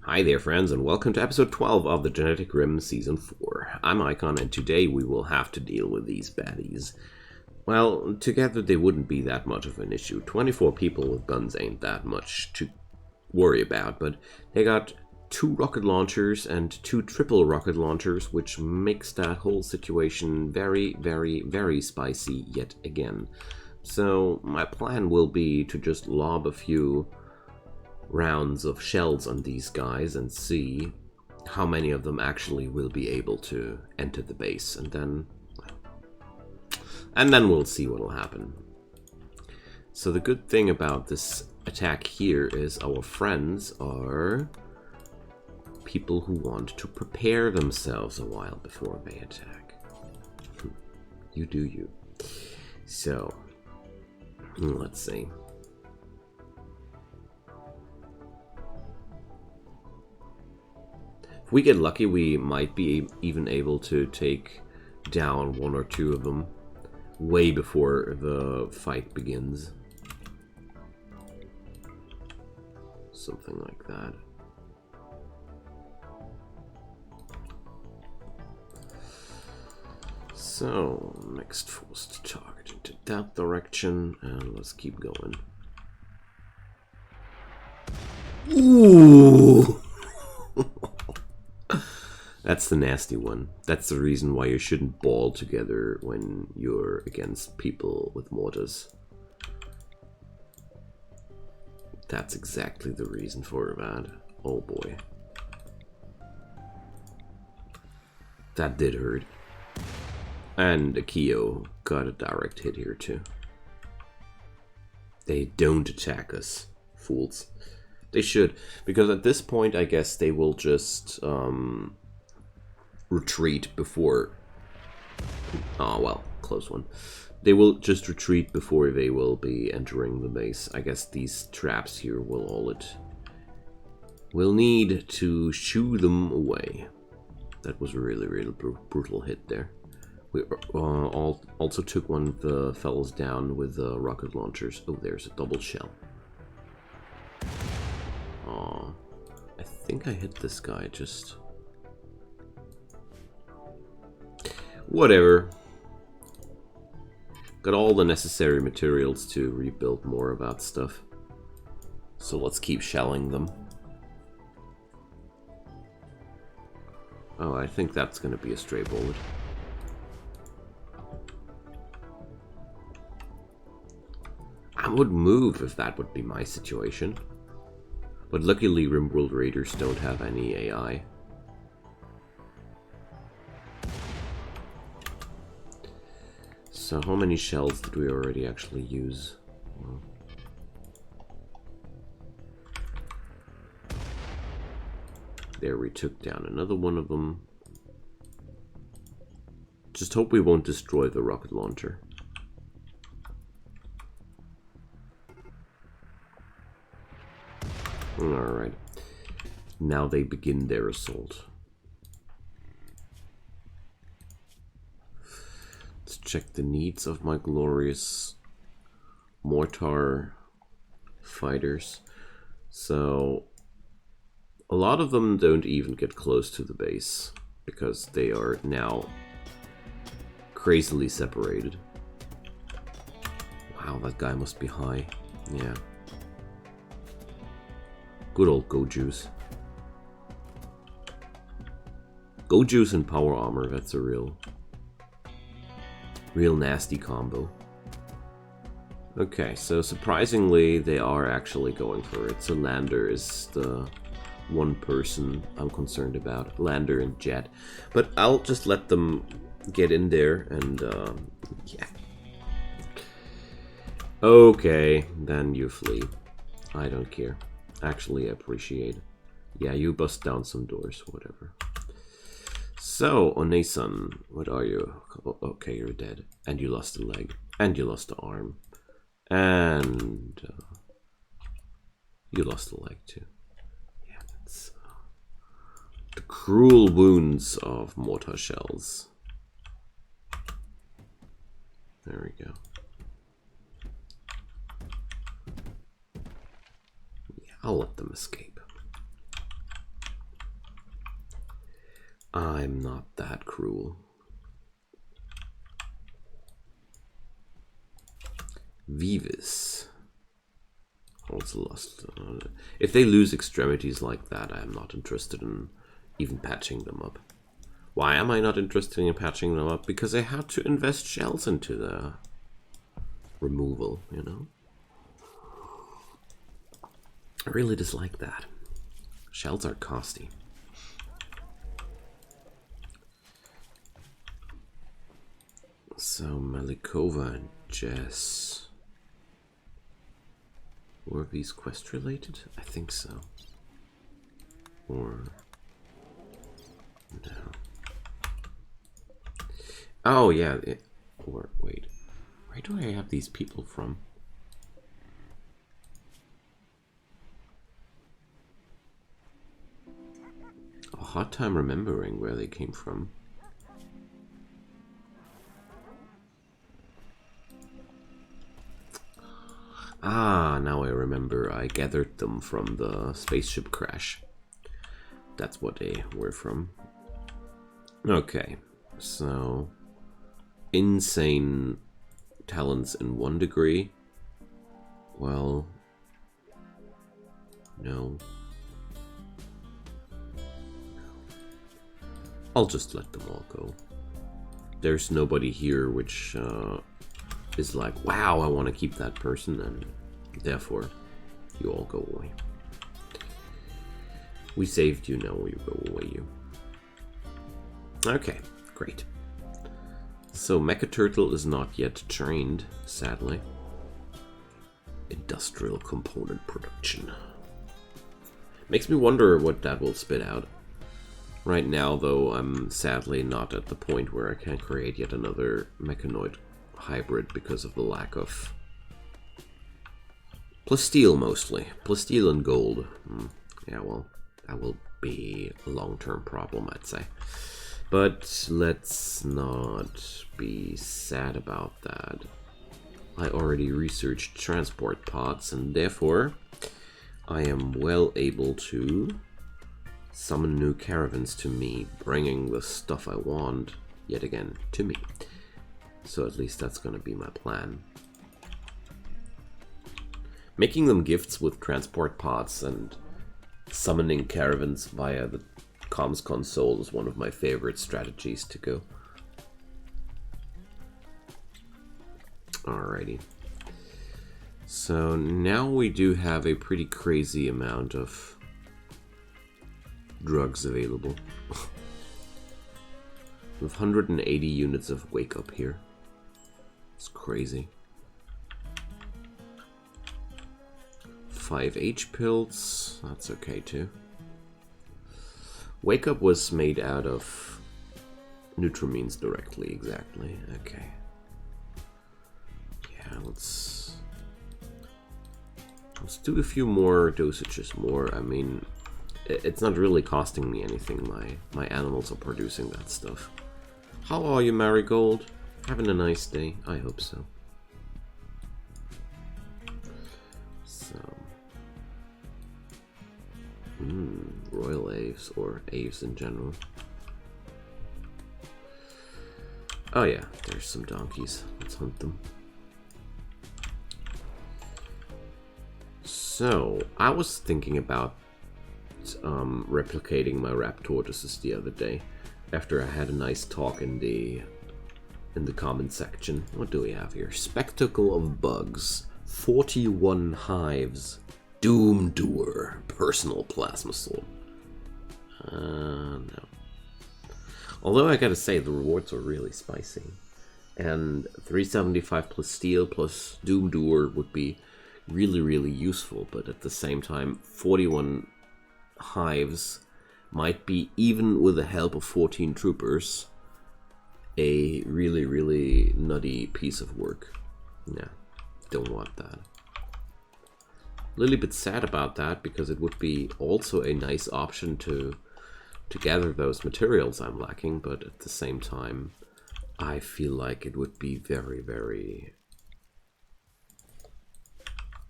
Hi there friends, and welcome to episode 12 of the GeneticRim Season 4. I'm Icon, and today we will have to deal with these baddies. Well, together they wouldn't be that much of an issue. 24 people with guns ain't that much to worry about, but they got 2 rocket launchers and 2 triple rocket launchers, which makes that whole situation very, very, very spicy yet again. So my plan will be to just lob a few rounds of shells on these guys and see how many of them actually will be able to enter the base, and then we'll see what will happen. So the good thing about this attack here is our friends are people who want to prepare themselves a while before they attack. You do you. So let's see. If we get lucky, we might be even able to take down 1 or 2 of them way before the fight begins. Something like that. So, next forced target into that direction, and let's keep going. Ooh! That's the nasty one. That's the reason why you shouldn't ball together when you're against people with mortars. That's exactly the reason for that. Oh boy. That did hurt. And Akio got a direct hit here too. They don't attack us, fools. They should, because at this point I guess they will just retreat before... Oh, well, close one. They will just retreat before they will be entering the base. I guess these traps here will all it... We'll need to shoo them away. That was a really, really brutal hit there. We also took one of the fellas down with the rocket launchers. Oh, there's a double shell. Aw. I think I hit this guy just... Whatever. Got all the necessary materials to rebuild more of that stuff. So let's keep shelling them. Oh, I think that's gonna be a stray bullet. I would move if that would be my situation. But luckily Rimworld Raiders don't have any AI. So how many shells did we already actually use? Well, there, we took down another one of them. Just hope we won't destroy the rocket launcher. Alright. Now they begin their assault. Let's check the needs of my glorious mortar fighters. So, a lot of them don't even get close to the base because they are now crazily separated. Wow, that guy must be high. Yeah. Good old Go Juice. Go Juice and power armor, that's a real nasty combo. Okay, so surprisingly they are actually going for it. So Lander is the one person I'm concerned about. Lander and Jet. But I'll just let them get in there and yeah. Okay, then you flee. I don't care. Actually, I appreciate. Yeah, you bust down some doors, whatever. So, Onesan, what are you? Oh, okay, you're dead. And you lost a leg. And you lost the arm. And you lost the leg too. Yeah, that's the cruel wounds of mortar shells. There we go. Yeah, I'll let them escape. I'm not that cruel. Vivis. Also lost. If they lose extremities like that, I'm not interested in even patching them up. Why am I not interested in patching them up? Because I had to invest shells into the removal, you know? I really dislike that. Shells are costly. So, Malikova and Jess. Were these quest related? I think so. Or... no. Oh, yeah. Or, wait. Where do I have these people from? A hard time remembering where they came from. Ah, now I remember. I gathered them from the spaceship crash. That's what they were from. Okay, so... insane talents in 1 degree. Well... no. I'll just let them all go. There's nobody here which is like, wow, I want to keep that person, and therefore you all go away. We saved you, now you go away, you. Okay, great. So Mechaturtle is not yet trained, sadly. Industrial component production. Makes me wonder what that will spit out. Right now, though, I'm sadly not at the point where I can create yet another mechanoid hybrid because of the lack of plasteel, mostly. Plasteel and gold. Yeah, well, that will be a long-term problem, I'd say. But let's not be sad about that. I already researched transport pods, and therefore I am well able to summon new caravans to me, bringing the stuff I want, yet again, to me. So at least that's gonna be my plan. Making them gifts with transport pods and summoning caravans via the comms console is one of my favorite strategies to go. Alrighty. So now we do have a pretty crazy amount of drugs available. With 180 units of wake up here. It's crazy. 5 H pills, that's okay too. Wake up was made out of nutramines directly, exactly. Okay. Yeah, let's do a few more dosages more. I mean, it's not really costing me anything. My animals are producing that stuff. How are you, Marigold? Having a nice day? I hope so. So... Royal Aves, or Aves in general. Oh yeah, there's some donkeys. Let's hunt them. So, I was thinking about replicating my rap tortoises the other day, after I had a nice talk in the comment section. What do we have here? Spectacle of bugs, 41 hives, Doom Doer, personal plasma soul. No. Although I gotta say, the rewards are really spicy, and 375 plus steel plus Doom Doer would be really, really useful, but at the same time, 41 hives might be, even with the help of 14 troopers, a really, really nutty piece of work. Yeah, don't want that. A little bit sad about that, because it would be also a nice option to gather those materials I'm lacking, but at the same time, I feel like it would be very, very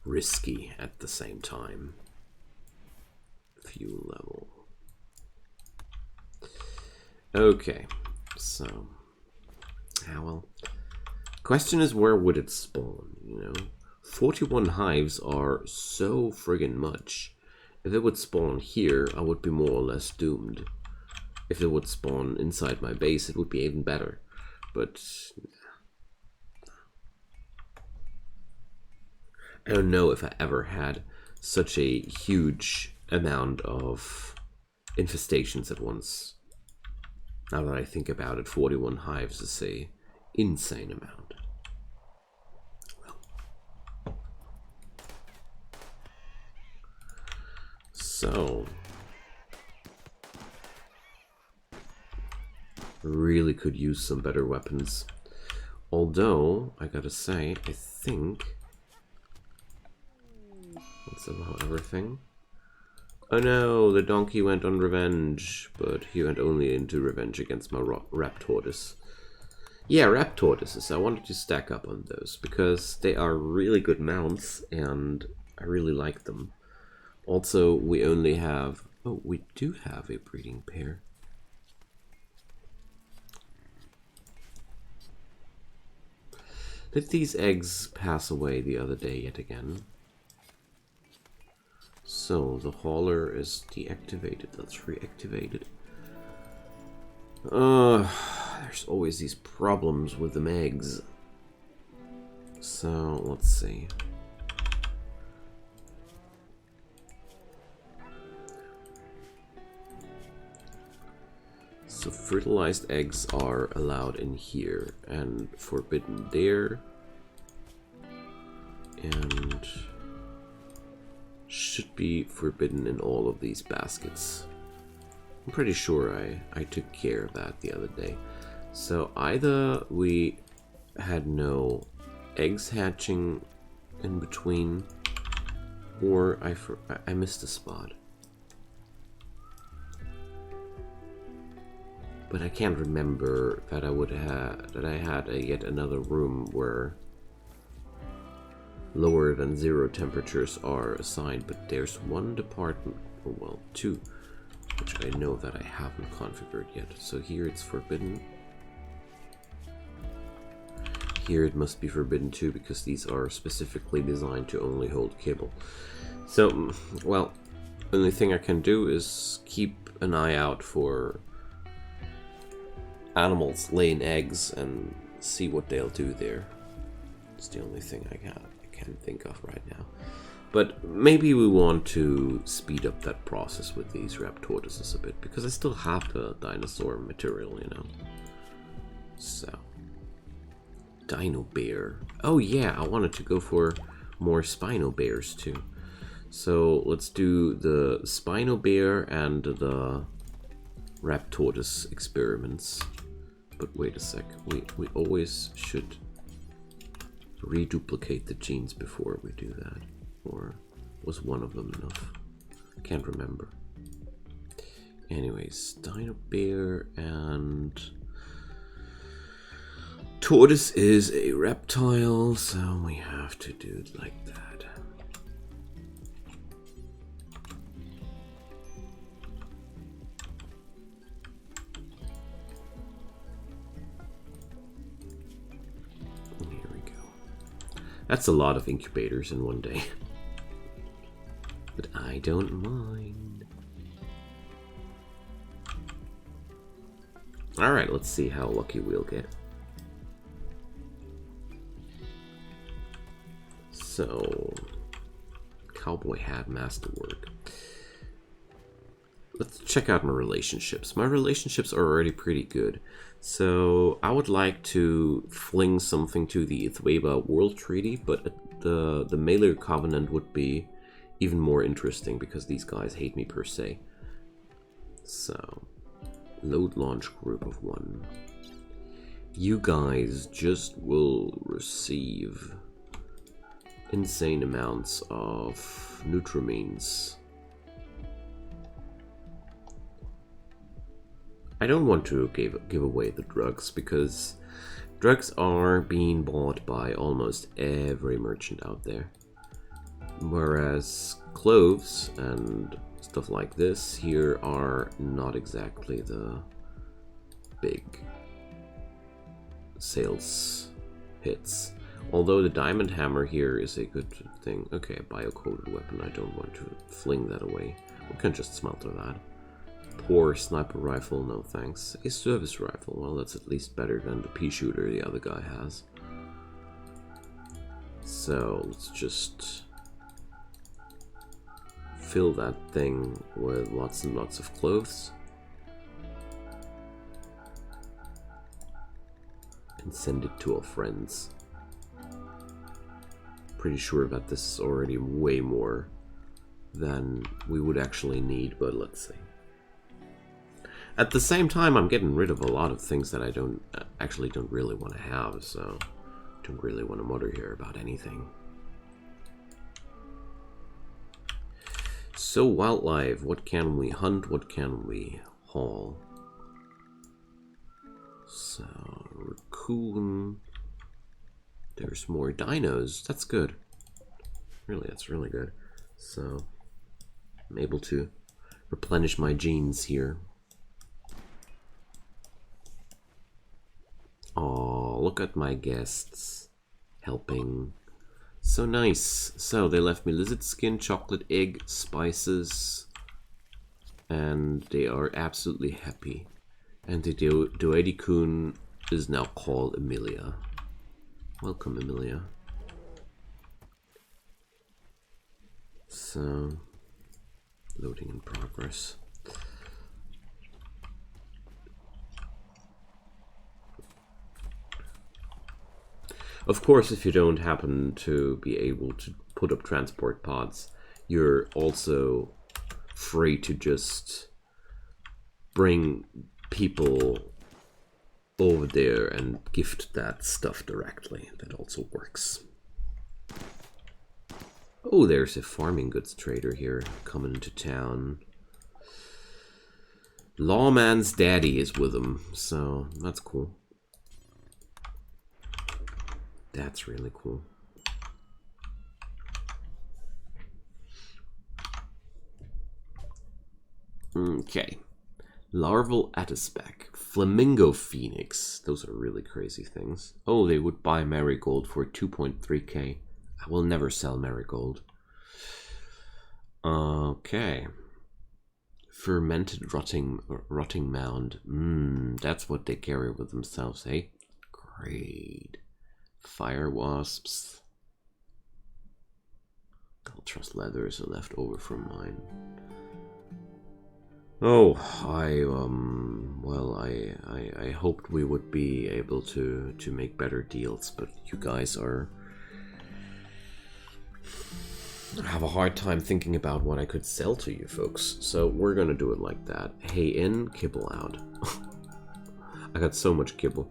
risky at the same time. Fuel level. Okay, so... well... Question is, where would it spawn, you know? 41 hives are so friggin' much. If it would spawn here, I would be more or less doomed. If it would spawn inside my base, it would be even better. But... I don't know if I ever had such a huge amount of infestations at once. Now that I think about it, 41 hives is a insane amount. Well. So, really could use some better weapons. Although, I gotta say, I think... Let's allow everything. Oh no, the donkey went on revenge, but he went only into revenge against my rat tortoise. Yeah, rat tortoises, I wanted to stack up on those, because they are really good mounts, and I really like them. Also, we only have... Oh, we do have a breeding pair. Did these eggs pass away the other day yet again? So, the hauler is deactivated. Let's reactivate it. There's always these problems with the eggs. So, let's see. So, fertilized eggs are allowed in here and forbidden there. And... should be forbidden in all of these baskets. I'm pretty sure I took care of that the other day. So either we had no eggs hatching in between, or I missed a spot. But I can't remember that I had yet another room where lower than 0 temperatures are assigned, but there's one department, or well, two, which I know that I haven't configured yet. So here it's forbidden. Here it must be forbidden too, because these are specifically designed to only hold kibble. So, well, only thing I can do is keep an eye out for animals laying eggs and see what they'll do there. It's the only thing I can think of right now. But maybe we want to speed up that process with these rat tortoises a bit, because I still have the dinosaur material, you know. So, Dino Bear. Oh yeah, I wanted to go for more Spinobears too. So let's do the Spinobear and the rat tortoise experiments. But wait a sec, we always should reduplicate the genes before we do that, or was one of them enough? Can't remember. Anyways, Dino Bear and tortoise is a reptile, so we have to do it like that. That's a lot of incubators in one day. But I don't mind. Alright, let's see how lucky we'll get. So, cowboy hat, masterwork. Let's check out my relationships. My relationships are already pretty good. So I would like to fling something to the Ithweba World Treaty, but the Mailer Covenant would be even more interesting because these guys hate me per se. So, load launch group of 1. You guys just will receive insane amounts of nutrimines. I don't want to give away the drugs, because drugs are being bought by almost every merchant out there. Whereas cloves and stuff like this here are not exactly the big sales hits. Although the diamond hammer here is a good thing. Okay, a bio-coated weapon. I don't want to fling that away. We can just smelter that. Poor sniper rifle, no thanks. A service rifle, well, that's at least better than the pea shooter the other guy has. So let's just fill that thing with lots and lots of clothes. And send it to our friends. Pretty sure that this is already way more than we would actually need, but let's see. At the same time, I'm getting rid of a lot of things that I don't really want to have, so I don't really want to mutter here about anything. So wildlife, what can we hunt? What can we haul? So raccoon. There's more dinos. That's good. Really, that's really good. So I'm able to replenish my genes here. Oh, look at my guests helping. So nice. So they left me lizard skin, chocolate, egg, spices, and they are absolutely happy. And the Doedi-kun is now called Amelia. Welcome, Amelia. So, loading in progress. Of course, if you don't happen to be able to put up transport pods, you're also free to just bring people over there and gift that stuff directly. That also works. Oh, there's a farming goods trader here coming into town. Lawman's daddy is with him, so that's cool. That's really cool. Okay. Larval Ataspec. Flamingo Phoenix. Those are really crazy things. Oh, they would buy Marigold for 2.3k. I will never sell Marigold. Okay. Fermented rotting mound. That's what they carry with themselves, eh? Great. Fire wasps. Altrust leathers are left over from mine. Oh, I hoped we would be able to make better deals, but you guys have a hard time thinking about what I could sell to you folks. So we're gonna do it like that. Hay in, kibble out. I got so much kibble.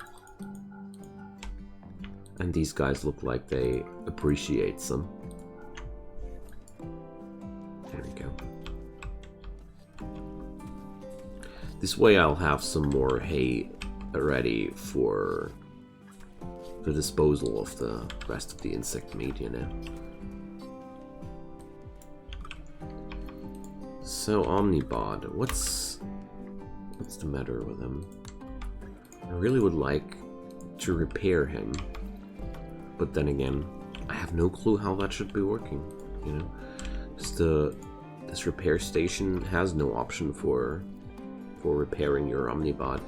And these guys look like they appreciate some. There we go. This way I'll have some more hay ready for the disposal of the rest of the insect meat, you know. So Omnibod, what's the matter with him? I really would like to repair him, but then again, I have no clue how that should be working, you know, because this repair station has no option for repairing your Omnibod.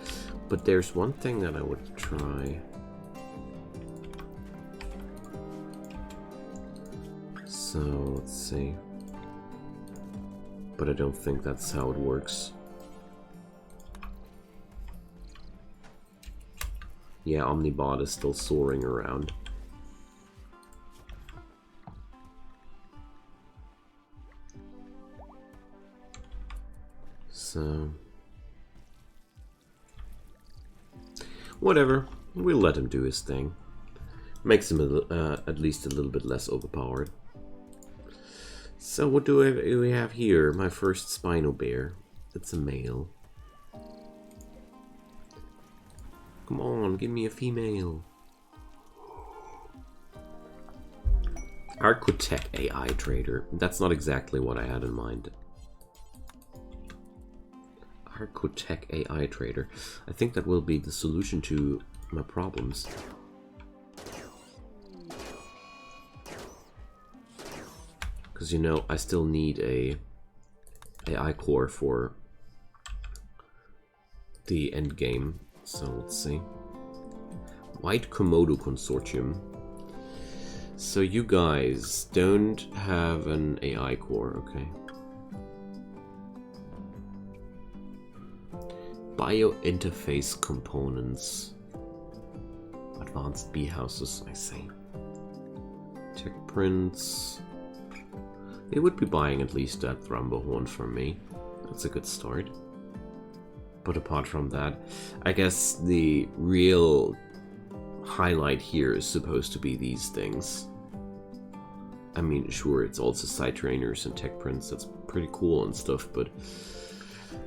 But there's one thing that I would try. So let's see. But I don't think that's how it works. Yeah, Omnibod is still soaring around. So whatever, we'll let him do his thing. Makes him at least a little bit less overpowered. So what do we have here? My first Spinobear. It's a male. Come on, give me a female. Architect AI trader. That's not exactly what I had in mind. Architect AI trader. I think that will be the solution to my problems. Because, you know, I still need a AI core for the end game. So let's see. White Komodo Consortium. So you guys don't have an AI core, okay. Bio-interface components. Advanced bee houses, I see. Tech prints. They would be buying at least that Thrumbahorn from me. That's a good start. But apart from that, I guess the real highlight here is supposed to be these things. I mean, sure, it's also side trainers and tech prints. That's pretty cool and stuff, but...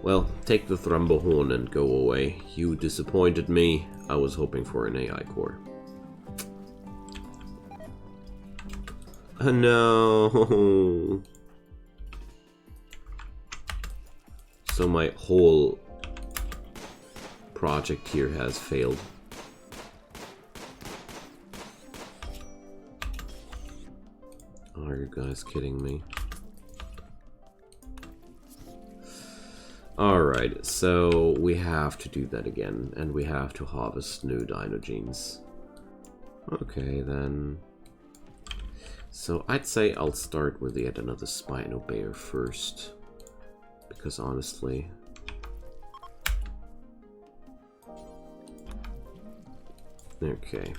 Well, take the Thrumbahorn and go away. You disappointed me. I was hoping for an AI core. Oh, no. So my whole project here has failed. Are you guys kidding me? Alright, so we have to do that again, and we have to harvest new dino genes. Okay, then. So I'd say I'll start with yet another Spinobear first, because honestly... Okay.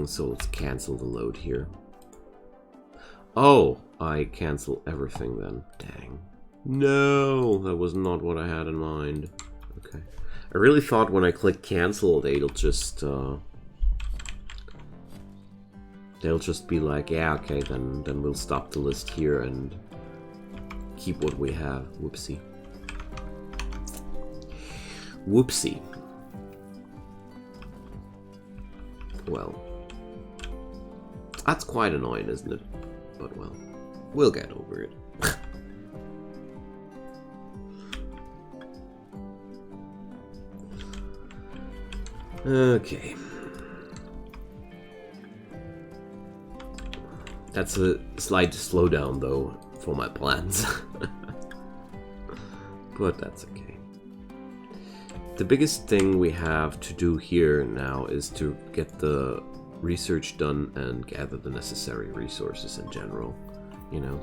So let's cancel the load here. Oh, I cancel everything then. Dang. No, that was not what I had in mind. Okay. I really thought when I click cancel, they'll just be like, yeah, okay, then we'll stop the list here and keep what we have. Whoopsie. Whoopsie. Well, that's quite annoying, isn't it? But well, we'll get over it. Okay. That's a slight slowdown, though, for my plans. But that's okay. The biggest thing we have to do here now is to get the research done and gather the necessary resources in general, you know.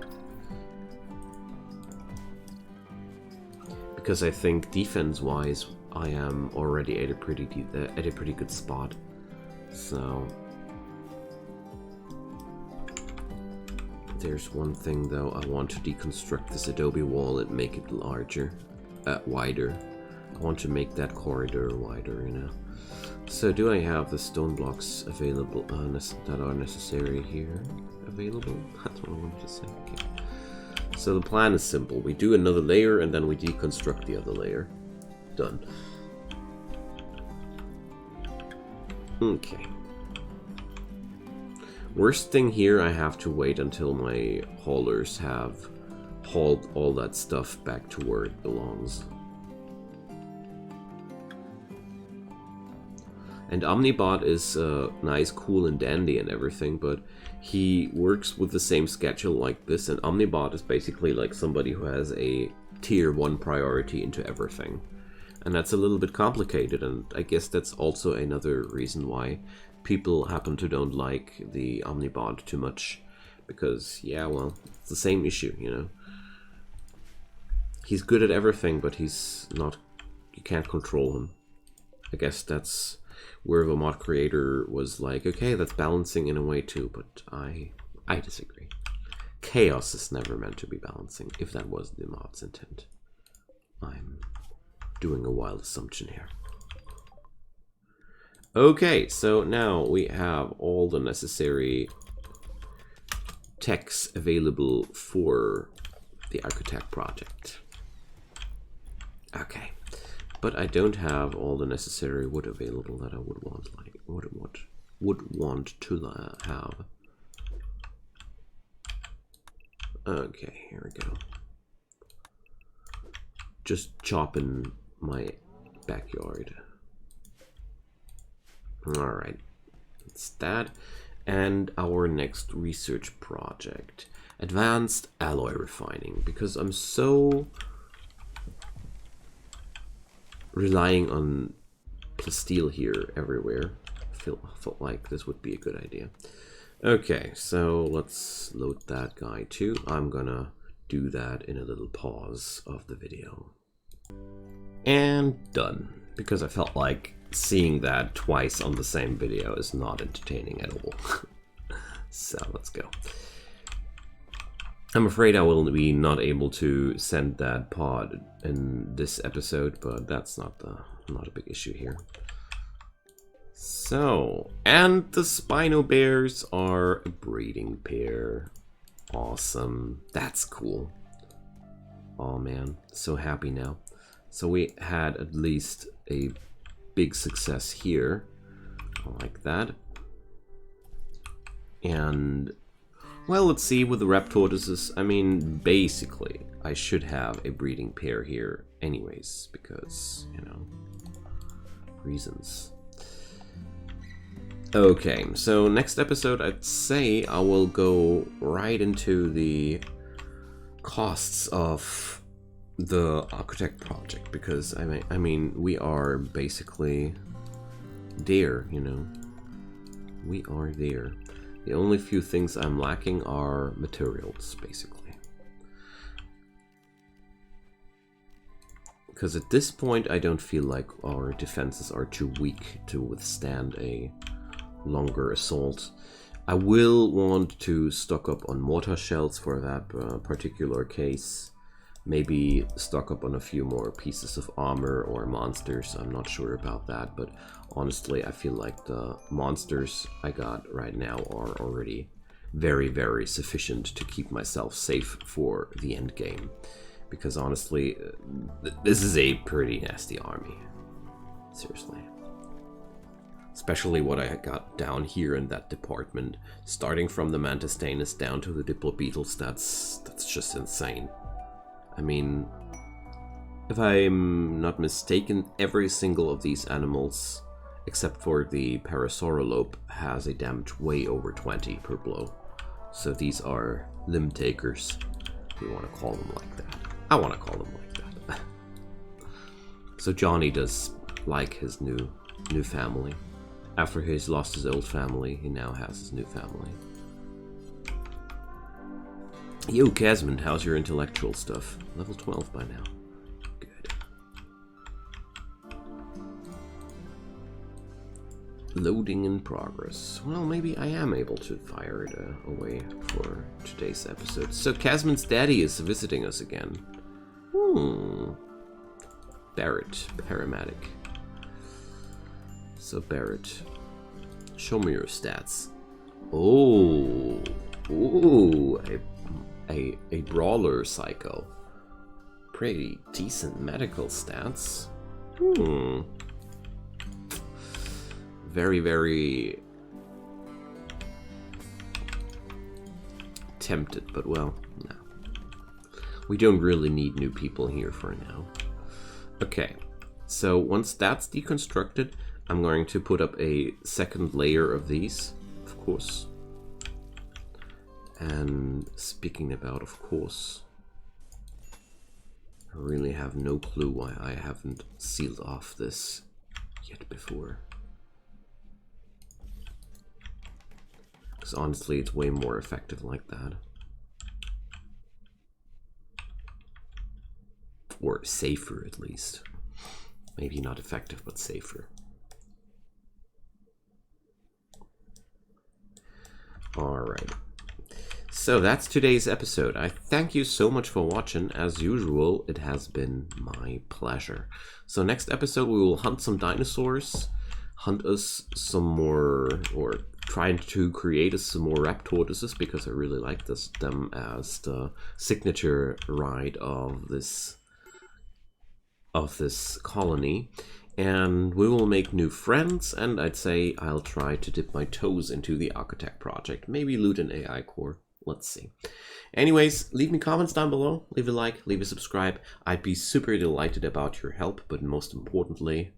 Because I think defense-wise, I am already at a pretty good spot. So there's one thing though. I want to deconstruct this adobe wall and make it larger, wider. I want to make that corridor wider, you know. So do I have the stone blocks available that are necessary here? Available? That's what I wanted to say. Okay. So the plan is simple. We do another layer and then we deconstruct the other layer. Done. Okay. Worst thing here, I have to wait until my haulers have hauled all that stuff back to where it belongs. And Omnibot is nice, cool, and dandy and everything, but he works with the same schedule like this, and Omnibot is basically like somebody who has a tier 1 priority into everything. And that's a little bit complicated, and I guess that's also another reason why people happen to don't like the Omnibot too much. Because, yeah, well, it's the same issue, you know. He's good at everything, but he's not... You can't control him. I guess that's where the mod creator was like, okay, that's balancing in a way too, but I disagree. Chaos is never meant to be balancing, if that was the mod's intent. I'm doing a wild assumption here. Okay, so now we have all the necessary techs available for the architect project. Okay. But I don't have all the necessary wood available that I would want. Like, what? would want to have. Okay, here we go. Just chopping my backyard. Alright, that's that. And our next research project, advanced alloy refining, because I'm so relying on plasteel here everywhere. I felt like this would be a good idea. Okay, so let's load that guy too. I'm gonna do that in a little pause of the video. And done, because I felt like seeing that twice on the same video is not entertaining at all. So let's go. I'm afraid I will be not able to send that pod in this episode, but that's not a big issue here. So, and the Spinobears are a breeding pair. Awesome. That's cool. Oh man, so happy now. So we had at least a big success here. I like that. And, well, let's see with the Raptortuses. I mean, basically, I should have a breeding pair here anyways, because, you know, reasons. Okay, so next episode, I'd say I will go right into the costs of the architect project, because I mean we are basically there, you know. We are there. The only few things I'm lacking are materials, basically. Because at this point I don't feel like our defenses are too weak to withstand a longer assault. I will want to stock up on mortar shells for that particular case. Maybe stock up on a few more pieces of armor or monsters. I'm not sure about that, but honestly I feel like the monsters I got right now are already very, very sufficient to keep myself safe for the end game. Because honestly, this is a pretty nasty army. Seriously. Especially what I got down here in that department. Starting from the Mantistanus down to the Diplobeetles, that's just insane. I mean, if I'm not mistaken, every single of these animals, except for the Parasaurolope, has a damage way over 20 per blow. So these are limb takers, if you want to call them like that. I want to call them like that. So Johnny does like his new family. After he's lost his old family, he now has his new family. Yo, Casmond, how's your intellectual stuff? Level 12 by now. Good. Loading in progress. Well, maybe I am able to fire it away for today's episode. So Casmond's daddy is visiting us again. Barrett, paramedic. So Barrett, show me your stats. Oh, ooh, a brawler psycho. Pretty decent medical stats. Very, very tempted, but well, no. We don't really need new people here for now. Okay, so once that's deconstructed, I'm going to put up a second layer of these, of course. And speaking about, of course, I really have no clue why I haven't sealed off this yet before. Because honestly, it's way more effective like that. Or safer, at least. Maybe not effective, but safer. Alright. So that's today's episode. I thank you so much for watching. As usual, it has been my pleasure. So next episode we will hunt some dinosaurs, hunt us some more, or trying to create us some more Raptortuses, because I really like them as the signature ride of this colony. and we will make new friends, and I'd say I'll try to dip my toes into the architect project. Maybe loot an AI core. Let's see. Anyways, leave me comments down below. Leave a like, leave a subscribe. I'd be super delighted about your help, but most importantly,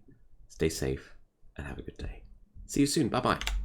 stay safe and have a good day. See you soon. Bye-bye.